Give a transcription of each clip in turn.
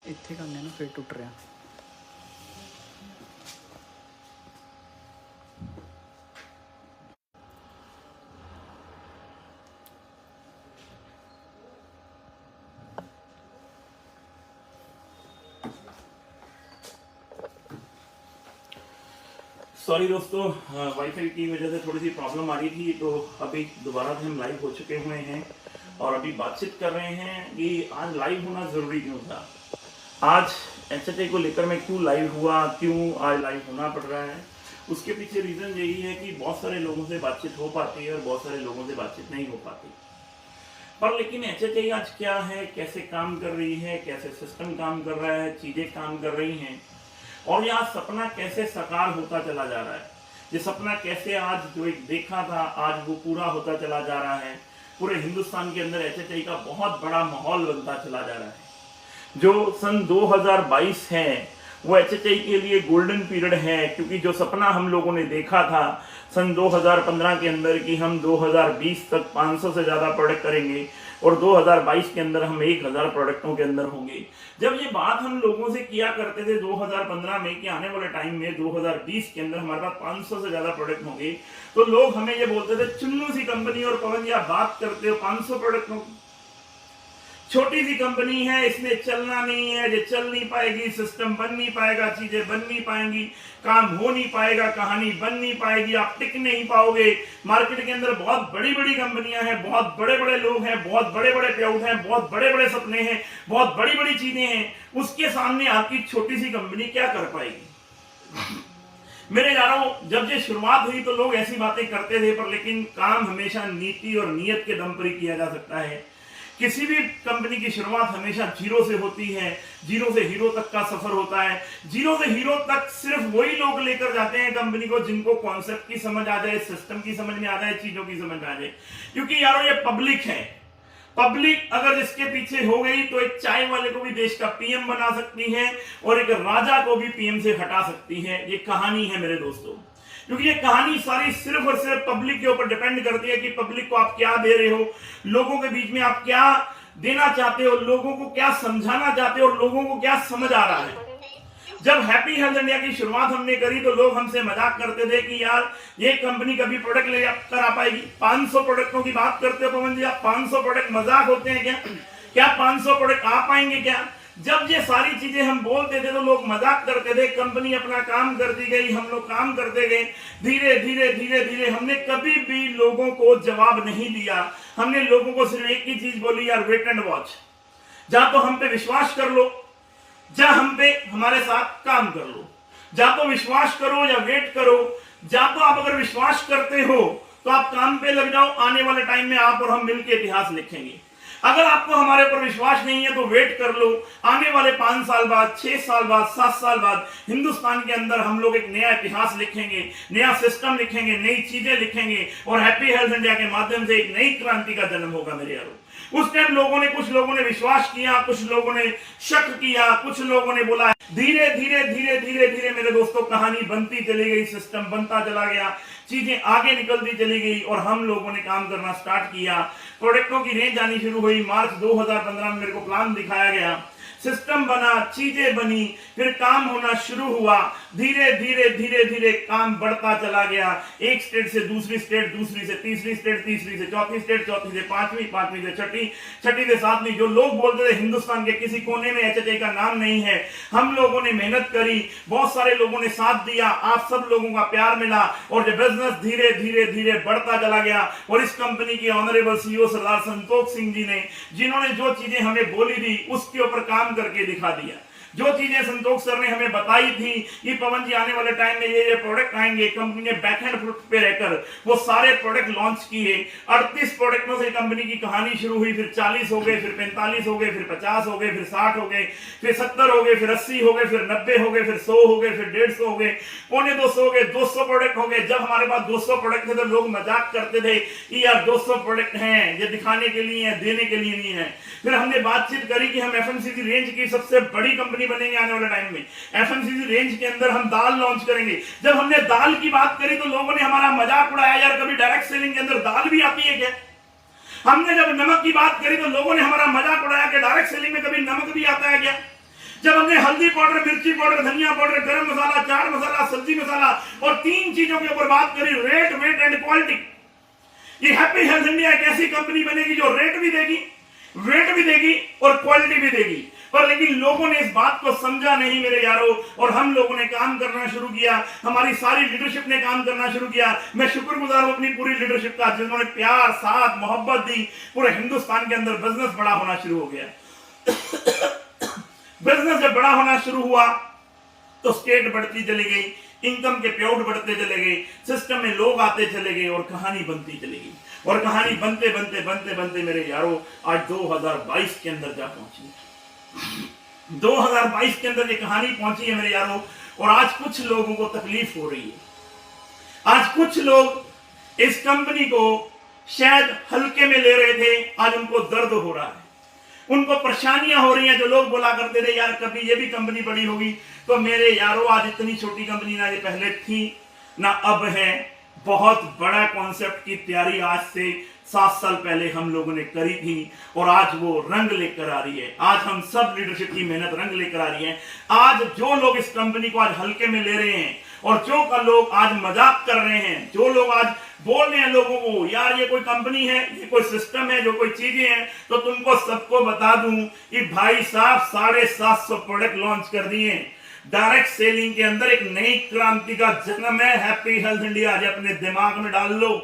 ਇੱਥੇ ਕਰਨੇ ਨਾ ਫਿਰ ਟੁੱਟ ਰਿਹਾ। सॉरी दोस्तों, वाईफाई की वजह से थोड़ी सी प्रॉब्लम आ रही थी, तो अभी दोबारा से हम लाइव हो चुके हुए हैं और अभी बातचीत कर रहे हैं कि आज लाइव होना ज़रूरी क्यों था। आज एचएचआई को लेकर मैं क्यों लाइव हुआ, क्यों आज लाइव होना पड़ रहा है, उसके पीछे रीज़न यही है कि बहुत सारे लोगों से बातचीत हो पाती है और बहुत सारे लोगों से बातचीत नहीं हो पाती। पर लेकिन एचएचआई आज क्या है, कैसे काम कर रही है, कैसे सिस्टम काम कर रहा है, चीज़ें काम कर रही हैं, और यह सपना कैसे साकार होता चला जा रहा है। ये सपना कैसे आज जो एक देखा था आज वो पूरा होता चला जा रहा है। पूरे हिंदुस्तान के अंदर एचएचआई का बहुत बड़ा माहौल बनता चला जा रहा है। जो सन 2022 है वो एचएचआई के लिए गोल्डन पीरियड है, क्योंकि जो सपना हम लोगों ने देखा था सन 2015 के अंदर कि हम 2020 तक 500 से ज़्यादा प्रोडक्ट करेंगे और 2022 के अंदर हम 1000 प्रोडक्टों के अंदर होंगे। जब ये बात हम लोगों से किया करते थे 2015 में कि आने वाले टाइम में 2020 के अंदर हमारे पास 500 से ज़्यादा प्रोडक्ट होंगे, तो लोग हमें ये बोलते थे चुन्नू सी कंपनी और पवन जी आप बात करते हो 500 प्रोडक्टों, छोटी सी कंपनी है, इसमें चलना नहीं है, ये चल नहीं पाएगी, सिस्टम बन नहीं पाएगा, चीजें बन नहीं पाएंगी, काम हो नहीं पाएगा, कहानी बन नहीं पाएगी, आप टिक नहीं पाओगे। मार्केट के अंदर बहुत बड़ी बड़ी कंपनियां हैं, बहुत बड़े बड़े लोग हैं, बहुत बड़े बड़े पेआउट हैं, बहुत बड़े बड़े सपने हैं, बहुत बड़ी बड़ी चीजें हैं, उसके सामने आपकी छोटी सी कंपनी क्या कर पाएगी। मेरे यारों, जब ये शुरुआत हुई तो लोग ऐसी बातें करते थे, पर लेकिन काम हमेशा नीति और नियत के दम पर ही किया जा सकता है। किसी भी कंपनी की शुरुआत हमेशा जीरो से होती है, जीरो से हीरो तक का सफर होता है। जीरो से हीरो तक सिर्फ वही लोग लेकर जाते हैं कंपनी को जिनको कॉन्सेप्ट की समझ आ जाए, सिस्टम की समझ में आ जाए, चीजों की समझ में आ जाए। क्योंकि यारों ये पब्लिक है, पब्लिक अगर इसके पीछे हो गई तो एक चाय वाले को भी देश का पीएम बना सकती है और एक राजा को भी पीएम से हटा सकती है। ये कहानी है मेरे दोस्तों, क्योंकि ये कहानी सारी सिर्फ और सिर्फ पब्लिक के ऊपर डिपेंड करती है कि पब्लिक को आप क्या दे रहे हो, लोगों के बीच में आप क्या देना चाहते हो, लोगों को क्या समझाना चाहते हो और लोगों को क्या समझ आ रहा है। जब हैप्पी हेल्थ इंडिया की शुरुआत हमने करी तो लोग हमसे मजाक करते थे कि यार ये कंपनी कभी प्रोडक्ट ले कर आ पाएगी। 500 प्रोडक्टों की बात करते हो पवन जी, आप 500 प्रोडक्ट मजाक होते हैं क्या? क्या 500 प्रोडक्ट आ पाएंगे क्या? जब ये सारी चीजें हम बोलते थे तो लोग मजाक करते थे। कंपनी अपना काम करती गई, हम लोग काम करते गए, धीरे धीरे धीरे धीरे हमने कभी भी लोगों को जवाब नहीं दिया। हमने लोगों को सिर्फ एक ही चीज बोली, यार वेट एंड वॉच। जा तो हम पे विश्वास कर लो, जा हम पे हमारे साथ काम कर लो, जा तो विश्वास करो या वेट करो। जा तो आप अगर विश्वास करते हो तो आप काम पे लग जाओ, आने वाले टाइम में आप और हम मिलकर इतिहास लिखेंगे। अगर आपको हमारे ऊपर विश्वास नहीं है तो वेट कर लो, आने वाले 5 साल बाद, 6 साल बाद, 7 साल बाद हिंदुस्तान के अंदर हम लोग एक नया इतिहास लिखेंगे, नया सिस्टम लिखेंगे, नई चीजें लिखेंगे और हैप्पी हेल्थ इंडिया के माध्यम से एक नई क्रांति का जन्म होगा मेरे यारों। उस टाइम कुछ लोगों ने विश्वास किया, कुछ लोगों ने शक किया, कुछ लोगों ने बोला। धीरे धीरे धीरे धीरे धीरे मेरे दोस्तों कहानी बनती चली गई, सिस्टम बनता चला गया, चीजें आगे निकलती चली गई और हम लोगों ने काम करना स्टार्ट किया। प्रोडक्टों की रेंज आनी शुरू हुई। मार्च 2015 में मेरे को प्लान दिखाया गया, सिस्टम बना, चीजें बनी, फिर काम होना शुरू हुआ। धीरे धीरे धीरे धीरे काम बढ़ता चला गया, एक स्टेट से दूसरी स्टेट, दूसरी से तीसरी स्टेट, तीसरी से चौथी स्टेट, चौथी से पांचवी, पांचवी से छठी, छठी से सातवीं। जो लोग बोलते थे हिंदुस्तान के किसी कोने में एचएचआई का नाम नहीं है, हम लोगों ने मेहनत करी, बहुत सारे लोगों ने साथ दिया, आप सब लोगों का प्यार मिला और ये बिजनेस धीरे धीरे धीरे बढ़ता चला गया। और इस कंपनी के ऑनरेबल सीईओ सरदार संतोष सिंह जी ने, जिन्होंने जो चीजें हमें बोली थी उसके ऊपर काम करके दिखा दिया। जो चीजें संतोष सर ने हमें बताई थी कि पवन जी आने वाले टाइम में ये प्रोडक्ट आएंगे, कंपनी ने बैकएंड फुट पे रहकर वो सारे प्रोडक्ट लॉन्च किए। 38 प्रोडक्टों से कंपनी की कहानी शुरू हुई, फिर 40 हो गए, फिर 45 हो गए, फिर 50 हो गए, फिर 60 हो गए, फिर 70 हो गए, फिर 80 हो गए, फिर 90 हो गए, फिर 100 हो गए, फिर 150 हो गए, 250 हो गए, 200 प्रोडक्ट हो गए। जब हमारे पास 200 प्रोडक्ट थे तो लोग मजाक करते थे कि यार 200 प्रोडक्ट हैं, ये दिखाने के लिए है, देने के लिए नहीं है। फिर हमने बातचीत करी कि हम एफएमसीजी रेंज की सबसे बड़ी कंपनी बनेंगे आने वाले टाइम में। एफएमसीजी रेंज के अंदर हम दाल लॉन्च करेंगे। जब हमने दाल की बात करी तो लोगों ने हमारा मजाक उड़ाया, यार कभी डायरेक्ट सेलिंग के अंदर दाल भी आती है क्या? हमने जब नमक की बात करी तो लोगों ने हमारा मजाक उड़ाया कि डायरेक्ट सेलिंग में कभी नमक भी आता है क्या? जब हमने हल्दी पाउडर, मिर्ची पाउडर, धनिया पाउडर, गरम मसाला, चाट मसाला, सब्जी मसाला और 3 चीजों के ऊपर बात करी, रेट, वेट एंड क्वालिटी। ये हैप्पी हेल्थ इंडिया एक ऐसी कंपनी बनेगी जो रेट भी देगी, वेट भी देगी और क्वालिटी भी देगी। पर लेकिन लोगों ने इस बात को समझा नहीं मेरे यारों, और हम लोगों ने काम करना शुरू किया, हमारी सारी लीडरशिप ने काम करना शुरू किया। मैं शुक्रगुजार हूं अपनी पूरी लीडरशिप का, जिन्होंने प्यार, साथ, मोहब्बत दी। पूरे हिंदुस्तान के अंदर बिजनेस बड़ा होना शुरू हो गया। बिजनेस जब बड़ा होना शुरू हुआ तो स्टेट बढ़ती चली गई, इनकम के पेआउट बढ़ते चले गए, सिस्टम में लोग आते चले गए और कहानी बनती चली गई। और कहानी बनते बनते बनते बनते मेरे यारों आज 2022 के अंदर जा पहुंची है। 2022 के अंदर ये कहानी पहुंची है मेरे यारों, और आज कुछ लोगों को तकलीफ हो रही है। आज कुछ लोग इस कंपनी को शायद हल्के में ले रहे थे, आज उनको दर्द हो रहा है, उनको परेशानियां हो रही हैं। जो लोग बोला करते थे यार कभी ये भी कंपनी बड़ी होगी, तो मेरे यारों आज इतनी छोटी कंपनी ना ये पहले थी ना अब है। बहुत बड़ा कॉन्सेप्ट की तैयारी आज से 7 साल पहले हम लोगों ने करी थी, और आज वो रंग लेकर आ रही है। आज हम सब लीडरशिप की मेहनत रंग लेकर आ रही है। आज जो लोग इस कंपनी को आज हल्के में ले रहे हैं, और जो लोग आज मजाक कर रहे हैं, जो लोग आज बोल रहे हैं लोगों को यार ये कोई कंपनी है, ये कोई सिस्टम है, जो कोई चीजें हैं, तो तुमको सबको बता दूं कि भाई साहब 750 प्रोडक्ट लॉन्च कर दिए। डायरेक्ट सेलिंग के अंदर एक नई क्रांति का जन्म है। हैप्पी हेल्थ इंडिया आज अपने दिमाग में डाल लो।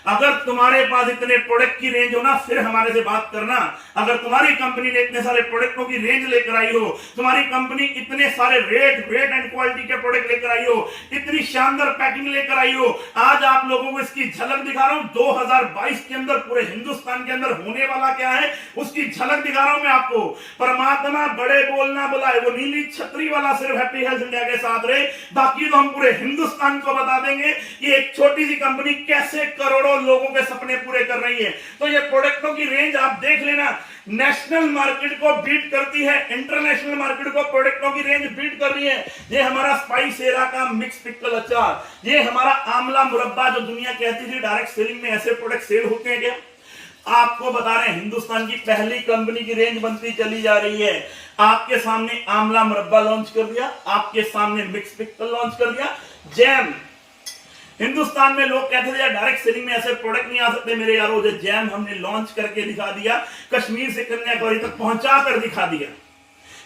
अगर तुम्हारे पास इतने प्रोडक्ट की रेंज हो ना, फिर हमारे से बात करना। अगर तुम्हारी कंपनी ने इतने सारे प्रोडक्टों की रेंज लेकर आई हो, तुम्हारी कंपनी इतने सारे रेट, वेट एंड क्वालिटी के प्रोडक्ट लेकर आई हो, इतनी शानदार पैकिंग लेकर आई हो, आज आप लोगों को इसकी झलक दिखा रहा हूं। 2022 के अंदर पूरे हिंदुस्तान के अंदर होने वाला क्या है उसकी झलक दिखा रहा हूं मैं आपको। परमात्मा बड़े बोलना बुलाए, वो नीली छतरी वाला सिर्फ हैप्पी हेल्थ इंडिया के साथ रहे, बाकी तो हम पूरे हिंदुस्तान को बता देंगे कि एक छोटी सी कंपनी कैसे करोड़ों लोगों के सपने पूरे कर रही है। तो ये प्रोडक्टों की रेंज आप देख लेना, नेशनल मार्केट को बीट करती है, इंटरनेशनल मार्केट को प्रोडक्टों की रेंज बीट कर रही है। ये हमारा स्पाइस एरा का मिक्स पिकल अचार, ये हमारा आमला मुरब्बा, जो दुनिया कहती थी डायरेक्ट सेलिंग में ऐसे प्रोडक्ट सेल होते हैं क्या, आपको बता रहे हैं हिंदुस्तान की पहली कंपनी की रेंज बनती चली जा रही है। आपके सामने आमला मुरब्बा लॉन्च कर दिया, आपके सामने मिक्स पिकल लॉन्च कर दिया, जैम। हिंदुस्तान में लोग कहते थे यार डायरेक्ट सेलिंग में ऐसे प्रोडक्ट नहीं आ सकते मेरे यारों, जो जैम हमने लॉन्च करके दिखा दिया, कश्मीर से कन्याकुमारी तक पहुंचा कर दिखा दिया।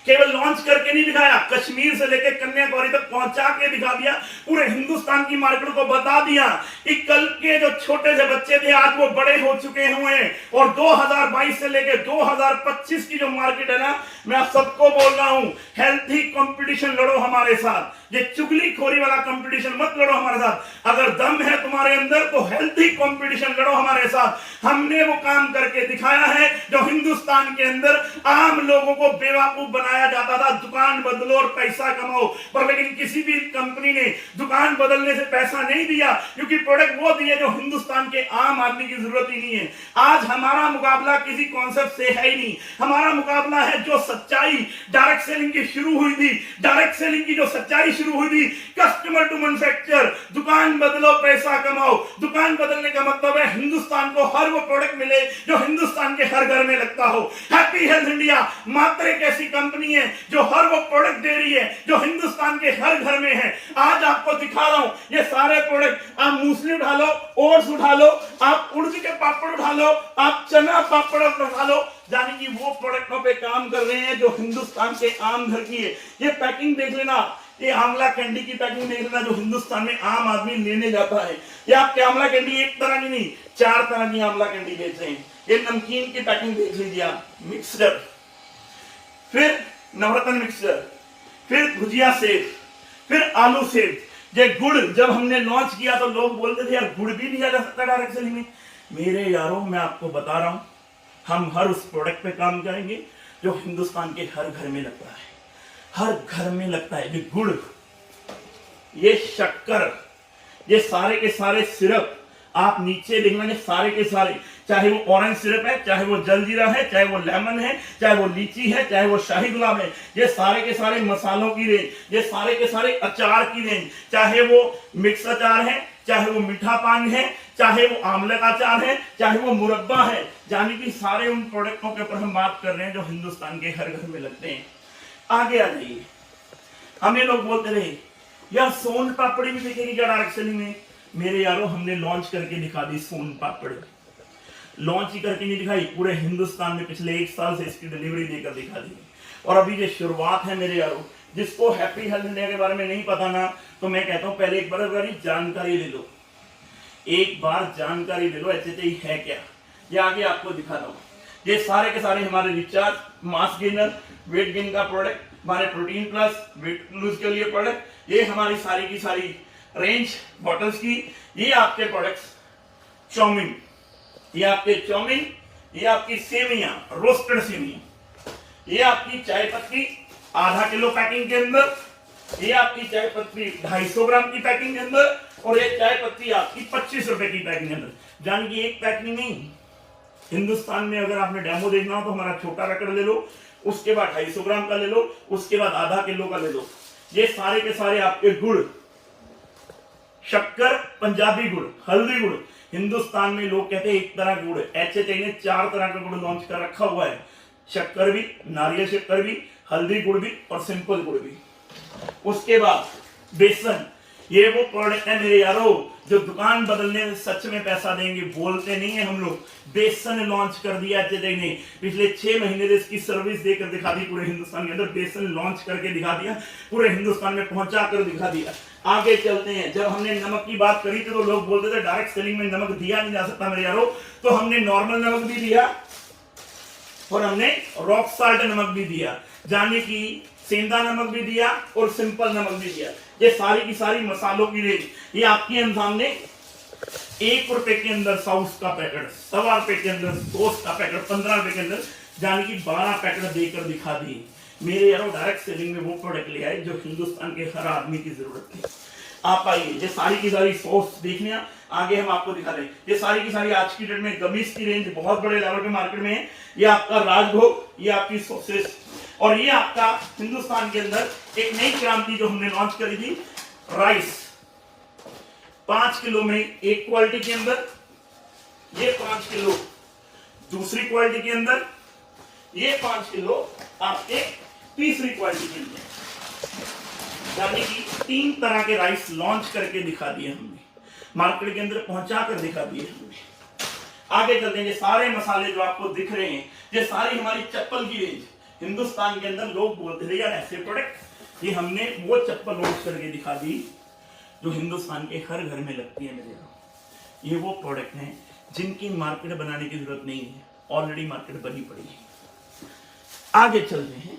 केवल लॉन्च करके नहीं दिखाया, कश्मीर से लेकर कन्याकुमारी तक पहुंचा के दिखा दिया, पूरे हिंदुस्तान की मार्केट को बता दिया कि कल के जो छोटे से बच्चे थे आज वो बड़े हो चुके हुए हैं। और 2022 से लेकर 2025 की जो मार्केट है ना, मैं आप सबको बोल रहा हूं, हेल्थी कंपटीशन लड़ो हमारे साथ। ये चुगलीखोरी वाला कंपटीशन मत लड़ो हमारे साथ। अगर दम है तुम्हारे अंदर तो हेल्थी कंपटीशन लड़ो हमारे साथ। हमने वो काम करके दिखाया है जो हिंदुस्तान के अंदर आम लोगों को बेवकूफ बनाया जाता था, दुकान बदलो और पैसा कमाओ। पर लेकिन किसी भी कंपनी ने दुकान बदलने से पैसा नहीं दिया, क्योंकि प्रोडक्ट वो दिए जो हिंदुस्तान के आम आदमी की जरूरत ही नहीं है। आज हमारा मुकाबला किसी कॉन्सेप्ट से है ही नहीं, हमारा मुकाबला है जो सच्चाई डायरेक्ट सेलिंग की शुरू हुई थी, डायरेक्ट सेलिंग की जो सच्चाई शुरू हुई थी, कस्टमर टू मैन्युफैक्चर, दुकान बदलो पैसा कमाओ। दुकान बदलने का मतलब है हिंदुस्तान को हर वो प्रोडक्ट मिले जो हिंदुस्तान के हर घर में लगता हो। हैप्पी हेल्थ इंडिया मात्र एक ऐसी कंपनी है जो हर वो प्रोडक्ट दे रही है जो हिंदुस्तान के हर घर में है। आज आपको दिखा रहा हूं ये सारे प्रोडक्ट, आप मूसली उठा लो, ओट्स उठा लो, आप उड़द के पापड़ उठा लो, आप चना पापड़ उठा लो, यानी कि वो प्रोडक्टों पे काम कर रहे हैं जो हिंदुस्तान के आम घर की है। ये पैकिंग देख लेना, ये आमला कैंडी की पैकिंग देख लेना जो हिंदुस्तान में आम आदमी लेने जाता है। ये आपके आमला कैंडी एक तरह की नहीं, 4 तरह की आमला कैंडी बेच रहे हैं। ये नमकीन की पैकिंग देख लीजिए आप, मिक्सचर, फिर नवरत्न मिक्सचर, फिर भुजिया सेव, फिर आलू सेव। ये गुड़ जब हमने लॉन्च किया तो लोग बोलते थे यार गुड़ भी दिया जा सकता डायरेक्ट सेलिंग में। मेरे यारों मैं आपको बता रहा हूं, हम हर उस प्रोडक्ट पे काम करेंगे जो हिंदुस्तान के हर घर में लगता है, हर घर में लगता है। ये गुड़, ये शक्कर, ये सारे के सारे सिरप, आप नीचे देखना, ये सारे के सारे, चाहे वो ऑरेंज सिरप है, चाहे वो जलजीरा है, चाहे वो लेमन है, चाहे वो लीची है, चाहे वो शाही गुलाब है, ये सारे के सारे मसालों की रेंज, ये सारे के सारे अचार की रेंज, चाहे वो मिक्स अचार है, चाहे वो मीठा पान है, चाहे वो आंवले का अचार है, चाहे वो मुरब्बा है, यानी कि सारे उन प्रोडक्टों के ऊपर हम बात कर रहे हैं जो हिंदुस्तान के हर घर में लगते हैं। आगे आ जाइए। हमें लोग बोलते रहे यार सोन पापड़ी भी दिखेगी क्या डायरेक्ट सेलिंग में? मेरे यारों हमने लॉन्च करके दिखा दी सोन पापड़ी। लॉन्च ही करके नहीं दिखाई, पूरे हिंदुस्तान में पिछले 1 साल से इसकी डिलीवरी देकर दिखा दी। और अभी ये शुरुआत है मेरे यारों। जिसको हैप्पी हेल्थ इंडिया के बारे में नहीं पता ना, तो मैं कहता हूं पहले एक बार जानकारी ले लो, एक बार जानकारी ले लो HHI है क्या। ये आगे आपको दिखाता हूं। ये सारे के सारे हमारे recharge, mass gainer, weight gain का प्रोडक्ट, हमारे प्रोटीन प्लस, वेट लूज के लिए प्रोडक्ट, ये हमारी सारी की सारी रेंज बॉटल्स की। ये आपके प्रोडक्ट्स चाउमीन, ये आपके चाउमीन, ये आपकी सेवियां, रोस्टेड सेवियां, ये आपकी चाय पत्ती आधा किलो पैकिंग के अंदर, ये आपकी चाय पत्ती 250 ग्राम की पैकिंग के अंदर, और ये चाय पत्ती आपकी 25 रुपए की पैकिंग के अंदर। जान की एक पैकिंग नहीं, हिंदुस्तान में अगर आपने डेमो देखना हो तो हमारा छोटा पैकेट ले लो, उसके बाद 250 ग्राम का ले लो, उसके बाद आधा किलो का ले लो। ये सारे के सारे आपके गुड़, शक्कर, पंजाबी गुड़, हल्दी गुड़। हिंदुस्तान में लोग कहते हैं एक तरह गुड़, HHI ने 4 तरह का गुड़ लॉन्च कर रखा हुआ है। शक्कर भी, नारियल शक्कर भी, हल्दी गुड़ भी और सिंपल गुड़ भी। उसके बाद बेसन, ये वो प्रोडक्ट है मेरे यारों जो दुकान बदलने में सच में पैसा देंगे, बोलते नहीं है हम लोग। बेसन लॉन्च कर दिया HHI ने, पिछले 6 महीने से इसकी सर्विस देकर दिखा दी पूरे हिंदुस्तान के अंदर। बेसन लॉन्च करके दिखा दिया, पूरे हिंदुस्तान में पहुंचा कर दिखा दिया। आगे चलते हैं। जब हमने नमक की बात करी थी तो लोग बोलते थे डायरेक्ट सेलिंग में नमक दिया नहीं जा सकता मेरे यारों, तो हमने नॉर्मल नमक भी दिया और हमने रॉक साल्ट नमक भी दिया, जाने की सेंधा नमक भी दिया और सिंपल नमक भी दिया। ये सारी की सारी मसालों की रेंज, ये आपके सामने 1 रुपए के अंदर सॉस का पैकेट, 1.25 रुपए के अंदर सॉस का पैकेट, 15 रुपए के अंदर जाने की 12 पैकेट देकर दिखा दी। मेरे यारों डायरेक्ट सेलिंग में वो प्रोडक्ट ले आए जो हिंदुस्तान के हर आदमी की जरूरत थी। आप आइए, ये सारी की सारी सॉस देखने आगे हम आपको दिखा रहे हैं। ये सारी की सारी आज की डेट में गमीज की रेंज बहुत बड़े लेवल पे मार्केट में है। ये आपका राजभोग, ये आपकी सॉसेस, और ये आपका हिंदुस्तान के अंदर एक नई क्रांति जो हमने लॉन्च करी थी, राइस 5 किलो में एक क्वालिटी के अंदर, ये 5 किलो दूसरी क्वालिटी के अंदर, ये 5 किलो आपके तीसरी क्वालिटी के अंदर, यानी कि 3 तरह के राइस लॉन्च करके दिखा दिए हमने, मार्केट के अंदर पहुंचा कर दिखा दिए हमने। आगे चलते हैं। ये सारे मसाले जो आपको दिख रहे हैं, ये सारी हमारी चप्पल की रेंज। हिंदुस्तान के अंदर लोग बोलते थे यार ऐसे प्रोडक्ट, ये हमने वो चप्पल लॉन्च करके दिखा दी जो हिंदुस्तान के हर घर में लगती है मेरे। ये वो प्रोडक्ट हैं जिनकी मार्केट बनाने की जरूरत नहीं है, ऑलरेडी मार्केट बनी पड़ी है। आगे चलते हैं।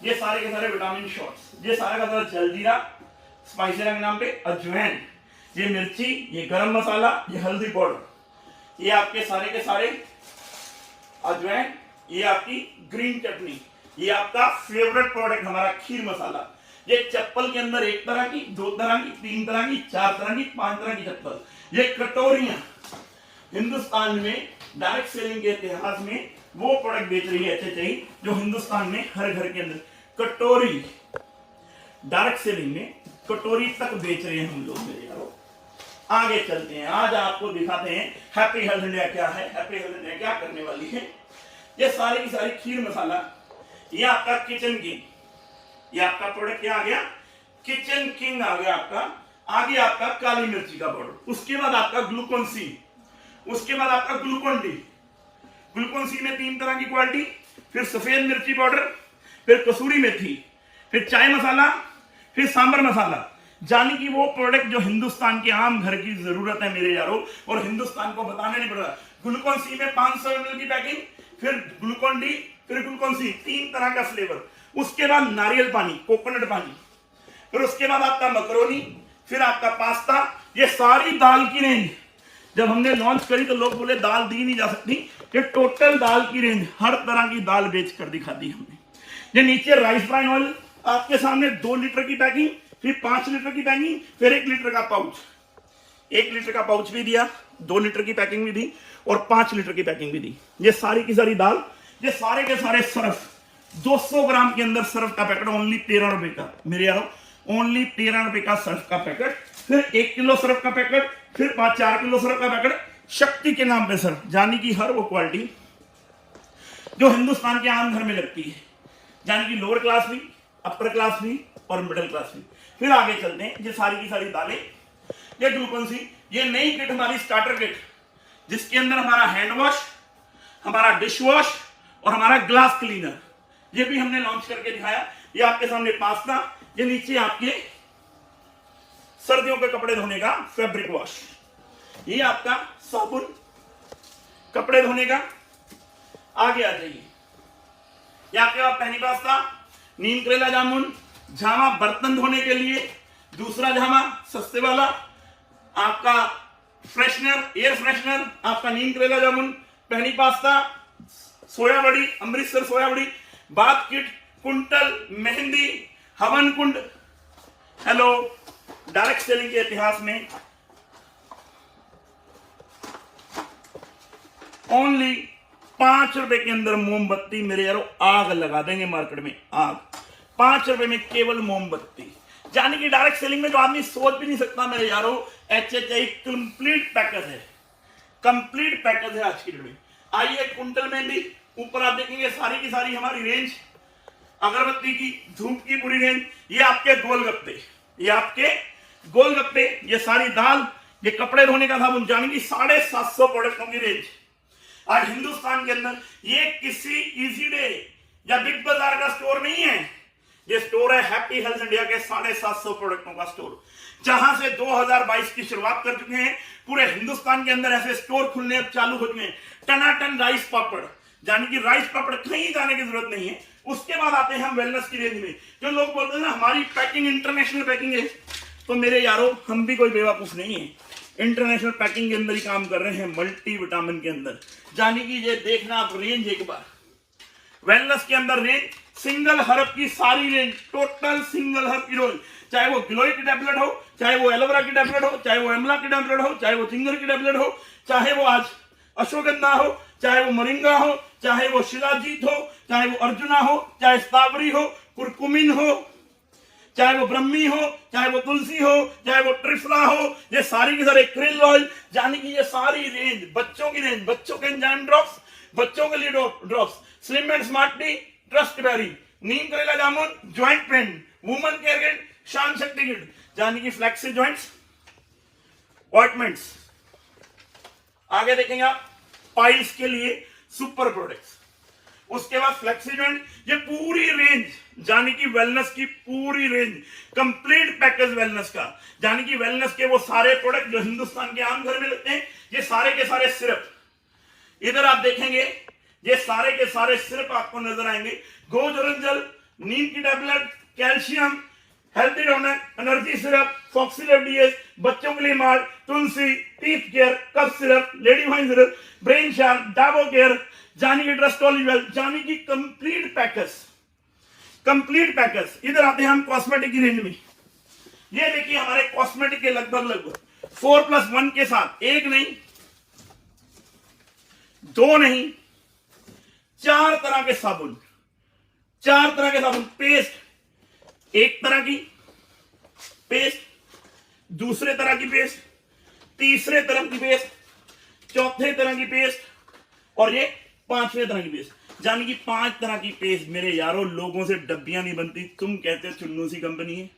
ये सारे के सारे विटामिन शॉट्स, ये सारा का सारा जलजीरा स्पाइसी के नाम पे, अजवाइन, ये मिर्ची, ये गरम मसाला, ये हल्दी पाउडर, ये आपके सारे के सारे अजवाइन, ये आपकी ग्रीन चटनी, ये आपका फेवरेट प्रोडक्ट हमारा खीर मसाला। ये चप्पल के अंदर 1 तरह की, 2 तरह की, 3 तरह की, 4 तरह की, 5 तरह की चप्पल। ये कटोरियां हिंदुस्तान में डायरेक्ट सेलिंग के इतिहास में वो प्रोडक्ट बेच रही है HHI जो हिंदुस्तान में हर घर के अंदर कटोरी, डायरेक्ट सेलिंग में कटोरी तक बेच रहे हैं हम लोग मेरे यारों। आगे चलते हैं। आज आपको दिखाते हैं हैप्पी हेल्थ इंडिया क्या है, हैप्पी हेल्थ इंडिया क्या करने वाली है। ये सारी की सारी खीर मसाला, ये आपका किचन किंग, ये आपका प्रोडक्ट क्या आ गया, किचन किंग आ गया आपका। आगे आपका काली मिर्ची का पाउडर, उसके बाद आपका ग्लूकोन सी, उसके बाद आपका ग्लूकोन डी। ग्लूकोन सी में 3 तरह की क्वालिटी, फिर सफेद मिर्ची पाउडर, फिर कसूरी मेथी, फिर चाय मसाला, फिर सांबर मसाला। जाने की वो प्रोडक्ट जो हिंदुस्तान के आम घर की जरूरत है मेरे यारों, और हिंदुस्तान को बताने नहीं पड़ रहा। ग्लूकोन सी में 500 ml की पैकिंग, फिर ग्लूकोन डी, फिर ग्लूकोन सी, 3 तरह का फ्लेवर। उसके बाद नारियल पानी, कोकोनट पानी, फिर उसके बाद आपका मकरोनी, फिर आपका पास्ता। ये सारी दाल की रेंज जब हमने लॉन्च करी तो लोग बोले दाल दी नहीं जा सकती। ये टोटल दाल की रेंज, हर तरह की दाल बेच कर दिखा दी हमने। ये नीचे राइस ब्राइन ऑयल आपके सामने 2 लीटर की पैकिंग, फिर 5 लीटर की पैकिंग, फिर 1 लीटर का पाउच। 1 लीटर का पाउच भी दिया, 2 लीटर की पैकिंग भी दी और 5 लीटर की पैकिंग भी दी। ये सारी की सारी दाल, ये सारे के सारे सर्फ, 200 ग्राम के अंदर सर्फ का पैकेट ओनली 13 रुपए का मेरे यारों, ओनली 13 रुपए का सर्फ का पैकेट। फिर 1 किलो सर्फ का पैकेट, फिर 4 किलो सर्फ का पैकेट, शक्ति के नाम पे सर्फ, जानी की हर वो क्वालिटी जो हिंदुस्तान के आम घर में लगती है। यानी कि लोअर क्लास भी, अपर क्लास भी और मिडिल क्लास भी। फिर आगे चलते हैं, ये सारी की सारी दालें, ये ग्लूकोन सी, ये नई किट हमारी स्टार्टर किट, जिसके अंदर हमारा हैंड वॉश, हमारा डिश वॉश और हमारा ग्लास क्लीनर, ये भी हमने लॉन्च करके दिखाया। ये आपके सामने पास्ता, ये नीचे आपके सर्दियों के कपड़े धोने का फैब्रिक वॉश, ये आपका साबुन कपड़े धोने का। आगे आ जाइए, ये आपके पास पैनी पास्ता, नीम करेला जामुन, झामा बर्तन धोने के लिए, दूसरा झामा सस्ते वाला, आपका फ्रेशनर, एयर फ्रेशनर, आपका नीम करेला जामुन, पैनी पास्ता, सोया बड़ी, अमृतसर सोया बड़ी, बाथ किट, कुंटल, मेहंदी, हवन कुंड। हेलो, डायरेक्ट सेलिंग के इतिहास में ओनली 5 रुपए के अंदर मोमबत्ती मेरे यारों आग लगा देंगे मार्केट में, आग। 5 रुपए में केवल मोमबत्ती, यानी कि डायरेक्ट सेलिंग में जो आदमी सोच भी नहीं सकता मेरे यारों, HHI कंप्लीट पैकेज है, कंप्लीट पैकेज है आज की डेट में। आइए, कुंटल मेहंदी, ऊपर आप देखेंगे सारी की सारी हमारी रेंज, अगरबत्ती की, धूप की पूरी रेंज, ये आपके गोलगप्पे, ये आपके गोलगप्पे, ये सारी दाल, ये कपड़े धोने का साबुन, यानी कि 750 प्रोडक्टों की रेंज आज हिंदुस्तान के अंदर। ये किसी इजी डे या बिग बाजार का स्टोर नहीं है, ये स्टोर है हैप्पी हेल्थ इंडिया के 750 प्रोडक्टों का स्टोर, जहां से 2022 की शुरुआत कर चुके हैं। पूरे हिंदुस्तान के अंदर ऐसे स्टोर खुलने अब चालू हो चुके हैं। टनाटन राइस पापड़, यानी कि राइस पापड़ कहीं जाने की जरूरत नहीं है। उसके बाद आते हैं हम वेलनेस की रेंज में। जो लोग बोलते हैं ना हमारी पैकिंग इंटरनेशनल पैकिंग है, तो मेरे यारों हम भी कोई बेवकूफ नहीं है, इंटरनेशनल पैकिंग के अंदर ही काम कर रहे हैं, मल्टी विटामिन के अंदर। यानी कि ये देखना आप रेंज एक बार, वेलनेस के अंदर रेंज, सिंगल हर्ब की सारी रेंज, टोटल सिंगल हर्ब की रेंज, चाहे वो गिलोय की टैबलेट हो, चाहे वो एलोवेरा की टैबलेट हो, चाहे वो एमला की टैबलेट हो, चाहे वो चिंगर की टैबलेट हो, चाहे वो आज अश्वगंधा हो, चाहे वो मोरिंगा हो, चाहे वो शिलाजीत हो, चाहे वो अर्जुना हो, चाहे स्ट्रॉबेरी हो, कुरकुमिन हो, चाहे वो ब्रह्मी हो, चाहे वो तुलसी हो, चाहे वो ट्रिफला हो, ये सारी के सारे क्रिल ऑयल, यानी कि ये सारी रेंज, बच्चों की रेंज, बच्चों के एंजाइम ड्रॉप्स, बच्चों के लिए drops, slim and smart tea, trust berry, neem karela jamun, joint pain, woman care kit, Shaan Shakti kit, यानी कि फ्लेक्सी ज्वाइंट्स, ऑइंटमेंट्स। आगे देखेंगे आप पाइल्स के लिए सुपर प्रोडक्ट्स, उसके बाद फ्लेक्सी ज्वाइंट, ये पूरी रेंज, यानी कि वेलनेस की पूरी रेंज, कंप्लीट पैकेज वेलनेस का, यानी कि वेलनेस के वो सारे प्रोडक्ट जो हिंदुस्तान के आम घर में लगते हैं, ये सारे के सारे सिर्फ, इधर आप देखेंगे ये सारे के सारे सिर्फ आपको नजर आएंगे। गोजरंजल, नीम की tablet, calcium, healthy donor, energy syrup, फॉक्सीलेव डीएस, बच्चों के लिए मार्ट, tulsi, teeth care, cough syrup, lady wine syrup, brain sharp, डाबो केयर, यानी कि ट्रस्ट ऑलिव ऑयल, यानी कि कंप्लीट पैकेज, कंप्लीट पैकेज। इधर आते हैं हम कॉस्मेटिक की रेंज में। ये देखिए हमारे कॉस्मेटिक के लगभग 4+1 के साथ, एक नहीं, दो नहीं, 4 तरह के साबुन, 4 तरह के साबुन, पेस्ट, एक तरह की पेस्ट, दूसरे तरह की पेस्ट, तीसरे तरह की पेस्ट, चौथे तरह की पेस्ट, और ये 5वें तरह की पेस्ट, यानी कि 5 तरह की पेस्ट। मेरे यारों, लोगों से डब्बियां नहीं बनती। तुम कहते हो चुन्नू सी कंपनी है,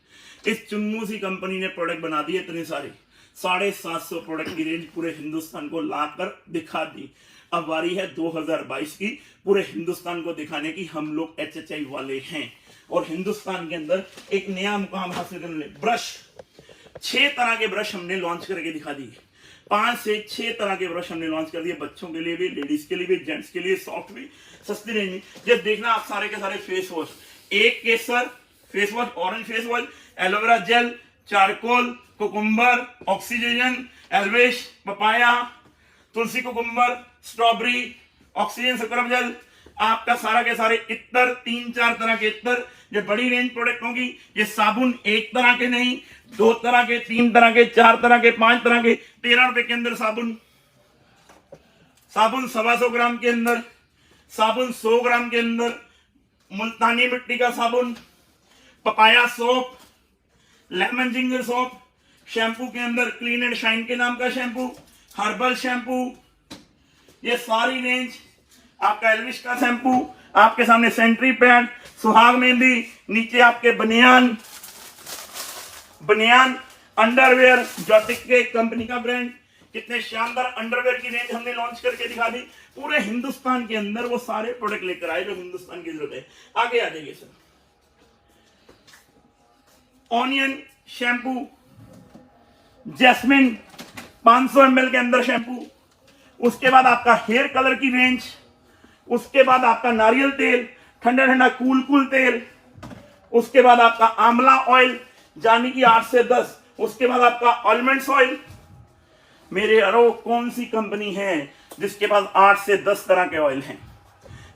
इस चुन्नू सी कंपनी ने प्रोडक्ट बना दिए इतने सारे, 750 प्रोडक्ट की रेंज पूरे हिंदुस्तान को लाकर दिखा दी। अब बारी है 2022 की, पूरे हिंदुस्तान को दिखाने की हम लोग HHI वाले हैं, और हिंदुस्तान के अंदर एक नया मुकाम हासिल करने। ब्रश, 6 तरह के ब्रश हमने लॉन्च करके दिखा दिए, 5 से 6 तरह के ब्रश हमने लॉन्च कर दिए, बच्चों के लिए भी, लेडीज के लिए भी, जेंट्स के लिए, सॉफ्ट भी, सस्ती रेंज में। जब देखना आप सारे के सारे फेस वॉश, एक kesar face wash, orange face wash, aloe vera gel, charcoal, cucumber, oxygen, एल्वेश, papaya, tulsi cucumber, strawberry, oxygen scrub gel, आपका सारा के सारे इत्र, 3-4 तरह के इत्र, ये बड़ी रेंज प्रोडक्ट होगी। ये साबुन 1 तरह के नहीं, 2 तरह के, 3 तरह के, 4 तरह के, 5 तरह के, 13 रुपए के अंदर साबुन, साबुन 125 ग्राम के अंदर, साबुन 100 ग्राम के अंदर, मुल्तानी मिट्टी का साबुन, papaya soap, lemon ginger soap, shampoo के अंदर क्लीन एंड शाइन के नाम का शैम्पू, हर्बल शैम्पू, ये सारी रेंज, आपका एल्विश का शैम्पू, आपके सामने सेंट्री पैंट, सुहाग मेहंदी, नीचे आपके बनियान अंडरवेयर, जॉटिक के कंपनी का ब्रांड। कितने शानदार अंडरवेयर की रेंज हमने लॉन्च करके दिखा दी। पूरे हिंदुस्तान के अंदर वो सारे प्रोडक्ट लेकर आए जो हिंदुस्तान की जरूरत है। आगे आ जाइए sir. Onion shampoo, jasmine 500 ml के अंदर शैम्पू, उसके बाद आपका हेयर कलर की रेंज, उसके बाद आपका नारियल तेल, ठंडा ठंडा कूल तेल, उसके बाद आपका आंवला ऑयल जानी कि 8 से 10, उसके बाद आपका आलमंड्स ऑयल। मेरे यारो कौन सी कंपनी है जिसके पास 8 से 10 तरह के ऑयल हैं?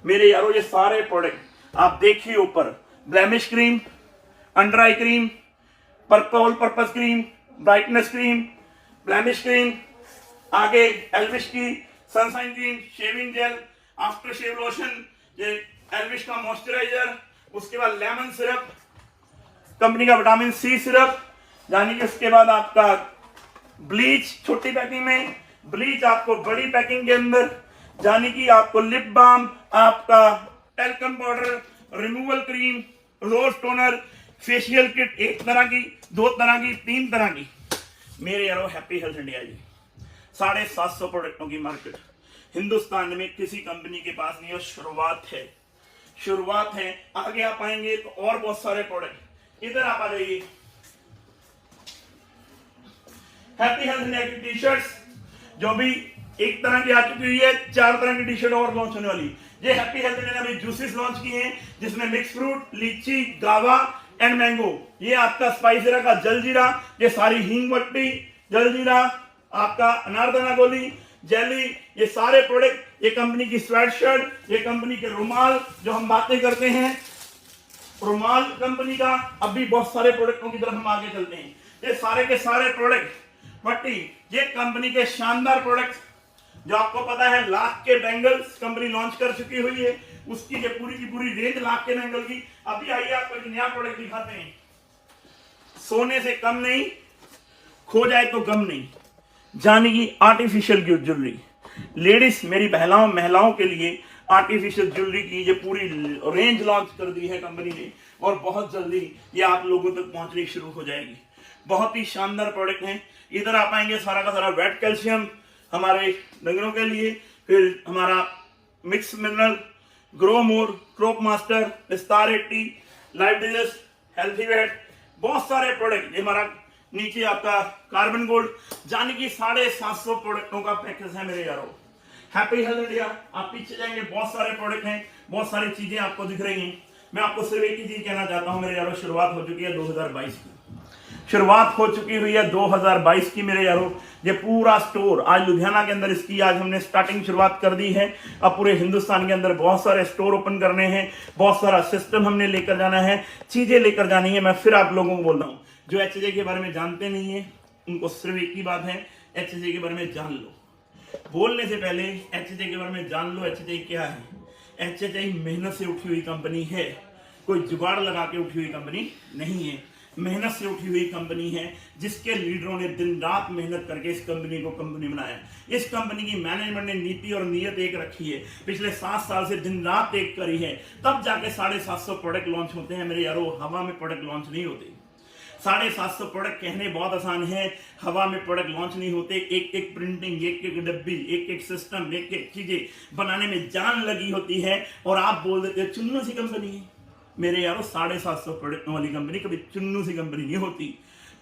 मेरे यारो ये सारे प्रोडक्ट आप देखिए ऊपर, blemish cream, under eye cream, purple purpose cream, brightness cream, blemish cream, आगे एल्विश की sunshine cream, shaving gel, after shave lotion, ये एल्विश का मॉइस्चराइजर, उसके बाद लेमन सिरप, कंपनी का विटामिन सी सिरप, यानी कि उसके बाद आपका ब्लीच छोटी पैकिंग में, ब्लीच आपको बड़ी पैकिंग के अंदर, यानी कि आपको लिप बाम, आपका टैल्कम पाउडर, रिमूवल क्रीम, रोज टोनर, फेशियल किट, 1 तरह की, 2 तरह की, 3 तरह की। मेरे यारो हैप्पी हेल्थ इंडिया जी 750 प्रोडक्टों की मार्केट हिंदुस्तान में किसी कंपनी के पास नहीं है। शुरुआत है। आगे आप आएंगे तो और बहुत सारे प्रोडक्ट। इधर आप आ जाइए। हैप्पी हेल्थ इंडिया की टी शर्ट्स जो भी 1 तरह की आ चुकी हुई है, 4 तरह की टी शर्ट और लॉन्च होने वाली। ये हैप्पी हेल्थ इंडिया ने अभी जूसेस लॉन्च किए हैं जिसमें मिक्स फ्रूट, लीची, गावा एंड मैंगो। ये आपका स्पाइसरा का जलजीरा, ये सारी हींग वट्टी, जलजीरा, आपका अनारदाना गोली, जेली, ये सारे प्रोडक्ट, ये कंपनी की स्वेट शर्ट, ये कंपनी के रुमाल जो हम बातें करते हैं, रुमाल कंपनी का। अभी बहुत सारे प्रोडक्टों की तरफ हम आगे चलते हैं। ये सारे के सारे प्रोडक्ट वट्टी, ये कंपनी के शानदार प्रोडक्ट जो आपको पता है लाख के बैंगल्स कंपनी लॉन्च कर चुकी हुई है, उसकी ये पूरी की पूरी रेंज लाख के बैंगल की। अभी आइए आपको एक नया प्रोडक्ट दिखाते हैं। सोने से कम नहीं, खो जाए तो गम नहीं, जानी कि आर्टिफिशियल ज्वेलरी। लेडीज मेरी महिलाओं के लिए आर्टिफिशियल ज्वेलरी की ये पूरी रेंज लॉन्च कर दी है कंपनी ने, और बहुत जल्दी ये आप लोगों तक पहुंचनी शुरू हो जाएगी। बहुत ही शानदार प्रोडक्ट हैं। इधर आप आएंगे, सारा का सारा वेट कैल्शियम हमारे डंगरों के लिए, फिर हमारा mix mineral, grow more, crop master, विस्तार 80, लाइफ डिजेस्ट, हेल्थी वेट, बहुत सारे प्रोडक्ट। ये हमारा नीचे आपका कार्बन गोल्ड, जाने की 750 प्रोडक्टों का पैकेज है मेरे यारों। हैप्पी हेल्थ इंडिया, आप पीछे जाएंगे बहुत सारे प्रोडक्ट हैं, बहुत सारी चीजें आपको दिख रही हैं। मैं आपको सिर्फ एक ही चीज कहना चाहता हूं मेरे यारों, शुरुआत हो चुकी है 2022 की, शुरुआत हो चुकी हुई है 2022 की मेरे यारों। ये पूरा स्टोर आज लुधियाना के अंदर इसकी आज हमने स्टार्टिंग शुरुआत कर दी है। अब पूरे हिंदुस्तान के अंदर बहुत सारे स्टोर ओपन करने हैं, बहुत सारा सिस्टम हमने लेकर जाना है, चीजें लेकर जानी है। मैं फिर आप लोगों को बोल रहा हूँ, जो एचजे के बारे में जानते नहीं है उनको सिर्फ एक ही बात है, एचजे के बारे में जान लो। बोलने से पहले एचजे के बारे में जान लो। एचजे क्या है? एचजे मेहनत से उठी हुई कंपनी है, कोई जुगाड़ लगा के उठी हुई कंपनी नहीं है। मेहनत से उठी हुई कंपनी है जिसके लीडरों ने दिन रात मेहनत करके इस कंपनी को कंपनी बनाया। इस कंपनी की मैनेजमेंट ने नीति और नीयत एक रखी है, पिछले 7 साल से दिन रात एक करी है, तब जाके 750 प्रोडक्ट लॉन्च होते हैं मेरे यारों। हवा में प्रोडक्ट लॉन्च नहीं होते। 750 प्रोडक्ट कहने बहुत आसान है, हवा में प्रोडक्ट लॉन्च नहीं होते। एक एक प्रिंटिंग, एक एक डब्बी, एक एक सिस्टम, एक एक चीजें बनाने में जान लगी होती है, और आप बोल देते हो चुन्नू सी कंपनी है। मेरे यारों 750 प्रोडक्टों वाली कंपनी कभी चुन्नू सी कंपनी नहीं होती,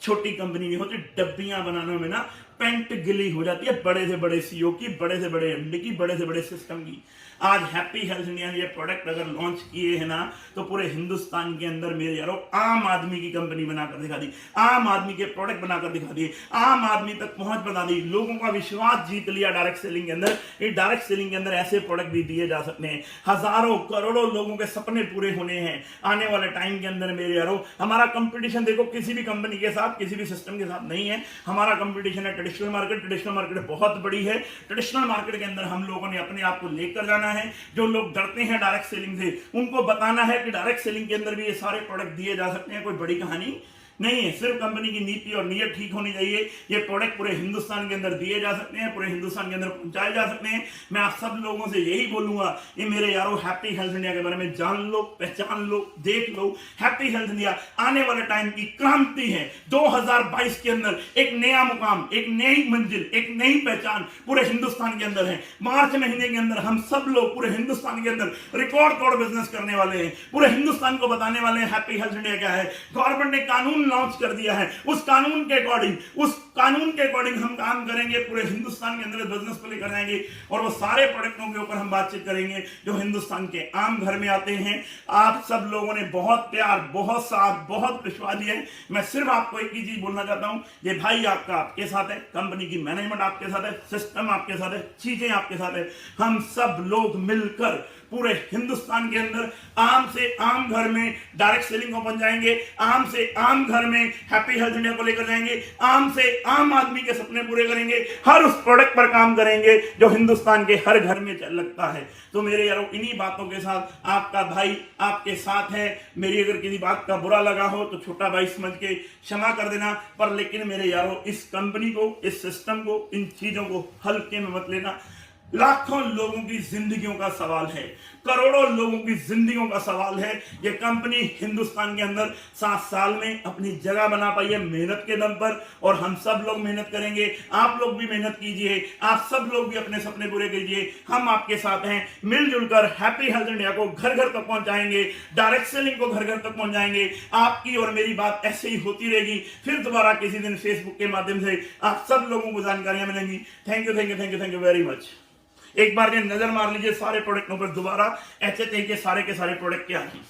छोटी कंपनी नहीं होती। डब्बियां बनाने में ना पेंट गिली हो जाती है बड़े से बड़े सीओ की, बड़े से बड़े एमडी की, बड़े से बड़े सिस्टम की। आज हैप्पी हेल्थ इंडिया ने ये प्रोडक्ट अगर लॉन्च किए हैं ना, तो पूरे हिंदुस्तान के अंदर मेरे यारों आम आदमी की कंपनी बनाकर दिखा दी, आम आदमी के प्रोडक्ट बनाकर दिखा दिए, आम आदमी तक पहुंच बना दी, लोगों का विश्वास जीत लिया डायरेक्ट सेलिंग के अंदर। ये डायरेक्ट सेलिंग के अंदर ऐसे प्रोडक्ट भी दिए जा सकते हैं, हजारों करोड़ों लोगों के सपने पूरे होने हैं आने वाले टाइम के अंदर मेरे यारों। हमारा कंपटीशन देखो किसी भी कंपनी के साथ, किसी भी सिस्टम के साथ नहीं है। हमारा कंपटीशन है ट्रेडिशनल मार्केट। ट्रेडिशनल मार्केट बहुत बड़ी है। ट्रेडिशनल मार्केट के अंदर हम लोगों ने अपने आप को लेकर जाना है। जो लोग डरते हैं डायरेक्ट सेलिंग से, उनको बताना है कि डायरेक्ट सेलिंग के अंदर भी ये सारे प्रोडक्ट दिए जा सकते हैं, कोई बड़ी कहानी नहीं है, सिर्फ कंपनी की नीति और नीयत ठीक होनी चाहिए। ये प्रोडक्ट पूरे हिंदुस्तान के अंदर दिए जा सकते हैं, पूरे हिंदुस्तान के अंदर पहुंचाए जा सकते हैं। मैं आप सब लोगों से यही बोलूंगा, ये मेरे यारो हैप्पी हेल्थ इंडिया के बारे में जान लो, पहचान लो, देख लो। हैप्पी हेल्थ इंडिया आने वाले टाइम की क्रांति है। 2022 के अंदर एक नया मुकाम, एक नई मंजिल, एक नई पहचान पूरे हिंदुस्तान के अंदर है। मार्च महीने के अंदर हम सब लोग पूरे हिंदुस्तान के अंदर रिकॉर्ड तोड़ बिजनेस करने वाले हैं। पूरे हिंदुस्तान को बताने वाले हैं हैप्पी हेल्थ इंडिया क्या है। गवर्नमेंट ने कानून लॉन्च कर दिया है, उस कानून के अकॉर्डिंग हम काम करेंगे। पूरे हिंदुस्तान के अंदर बिजनेस को लेकर जाएंगे और वो सारे प्रोडक्टों के ऊपर हम बातचीत करेंगे जो हिंदुस्तान के आम घर में आते हैं। आप सब लोगों ने बहुत प्यार, बहुत साथ, बहुत विश्वास दिया है। मैं सिर्फ आपको एक ही चीज बोलना चाहता हूं, ये भाई आपके साथ है, कंपनी की मैनेजमेंट आपके साथ है, सिस्टम आपके साथ है, चीजें आपके साथ है। हम सब लोग मिलकर पूरे हिंदुस्तान के अंदर आम से आम घर में डायरेक्ट सेलिंग को पहुंच जाएंगे, आम से आम घर में हैप्पी हेल्थ इंडिया को लेकर जाएंगे, आम से आम आदमी के सपने पूरे करेंगे, हर उस प्रोडक्ट पर काम करेंगे जो हिंदुस्तान के हर घर में लगता है। तो मेरे यारों, इन्हीं बातों के साथ आपका भाई आपके साथ है। मेरी अगर किसी बात का बुरा लगा हो तो छोटा भाई समझ के क्षमा कर देना, पर लेकिन मेरे यारों, इस कंपनी को, इस सिस्टम को, इन चीजों को हल्के में मत लेना। लाखों लोगों की जिंदगियों का सवाल है, करोड़ों लोगों की जिंदगियों का सवाल है। ये कंपनी हिंदुस्तान के अंदर 7 साल में अपनी जगह बना पाई है मेहनत के दम पर, और हम सब लोग मेहनत करेंगे। आप लोग भी मेहनत कीजिए, आप सब लोग भी अपने सपने पूरे कीजिए। हम आपके साथ हैं, मिलजुल कर हैप्पी हेल्थ इंडिया को घर घर तक पहुंचाएंगे, डायरेक्ट सेलिंग को घर घर तक पहुंचाएंगे। आपकी और मेरी बात ऐसे ही होती रहेगी। फिर दोबारा किसी दिन फेसबुक के माध्यम से आप सब लोगों को जानकारियां मिलेंगी। Thank you very much. एक बार नजर मार लीजिए सारे प्रोडक्टों पर दोबारा, ऐसे के सारे प्रोडक्ट क्या हैं।